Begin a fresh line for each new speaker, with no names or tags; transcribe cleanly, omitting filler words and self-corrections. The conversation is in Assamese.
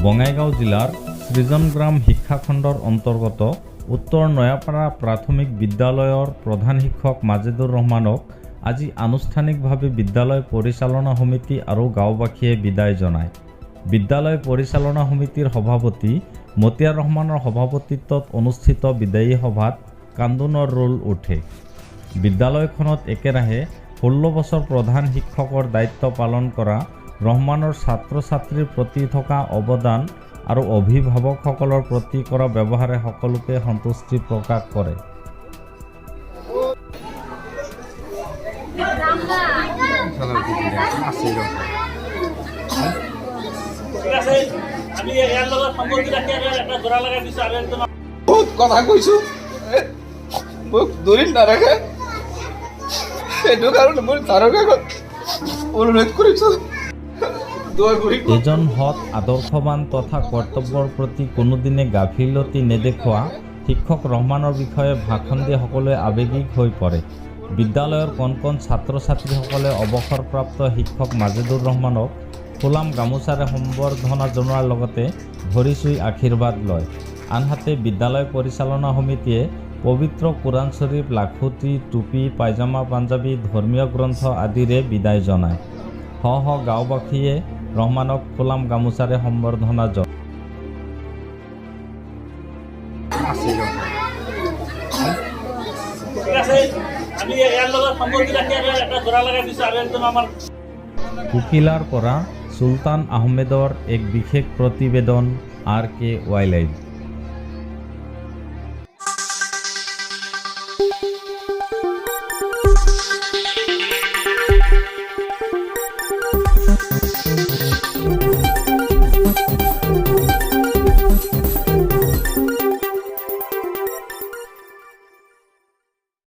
বঙাইগাঁও জিলাৰ সৃজনগ্ৰাম শিক্ষাখণ্ডৰ অন্তৰ্গত উত্তৰ নয়াপাৰা প্ৰাথমিক বিদ্যালয়ৰ প্ৰধান শিক্ষক মাজেদুৰ ৰহমানক আজি আনুষ্ঠানিকভাৱে বিদ্যালয় পৰিচালনা সমিতি আৰু গাঁওবাসীয়ে বিদায় জনায়। বিদ্যালয় পৰিচালনা সমিতিৰ সভাপতি মতিয়াৰ ৰহমানৰ সভাপতিত্বত অনুষ্ঠিত বিদায়ী সভাত কান্দোনৰ ৰোল উঠে। বিদ্যালয়খনত একেৰাহে 16 বছৰ প্ৰধান শিক্ষকৰ দায়িত্ব পালন কৰা ৰহমানৰ ছাত্ৰ ছাত্ৰীৰ প্ৰতি থকা অৱদান আৰু অভিভাৱকসকলৰ প্ৰতি কৰা ব্যৱহাৰে সকলোকে সন্তুষ্টি প্ৰকাশ কৰে।
বহুত কথা কৈছো, মোক দূৰত নাৰাখে, সেইটো কাৰণে মই তাৰকা অনুৰোধ কৰিছো।
এজন সৎ আদৰ্শবান তথা কৰ্তব্যৰ প্ৰতি কোনোদিনে গাফিলতি নেদেখুওৱা শিক্ষক ৰহমানৰ বিষয়ে ভাষণ দি সকলোৱে আৱেগিক হৈ পৰে। বিদ্যালয়ৰ কণ কণ ছাত্ৰ ছাত্ৰীসকলে অৱসৰপ্ৰাপ্ত শিক্ষক মাজেদুৰ ৰহমানক ফুলাম গামোচাৰে সম্বৰ্ধনা জনোৱাৰ লগতে ভৰি চুই আশীৰ্বাদ লয়। আনহাতে বিদ্যালয় পৰিচালনা সমিতিয়ে পবিত্ৰ কোৰাণ শ্বৰীফ, লাখুটি, টুপি, পায়জামা, পাঞ্জাবী, ধৰ্মীয় গ্ৰন্থ আদিৰে বিদায় জনায়। শ গাঁওবাসীয়ে ৰহমানক ফুলাম গামোচাৰে সম্বৰ্ধনা জনায়। কুকিলাৰ পৰা চুলতান আহমেদৰ এক বিশেষ প্ৰতিবেদন RK ৱাইল্ড লাইফ।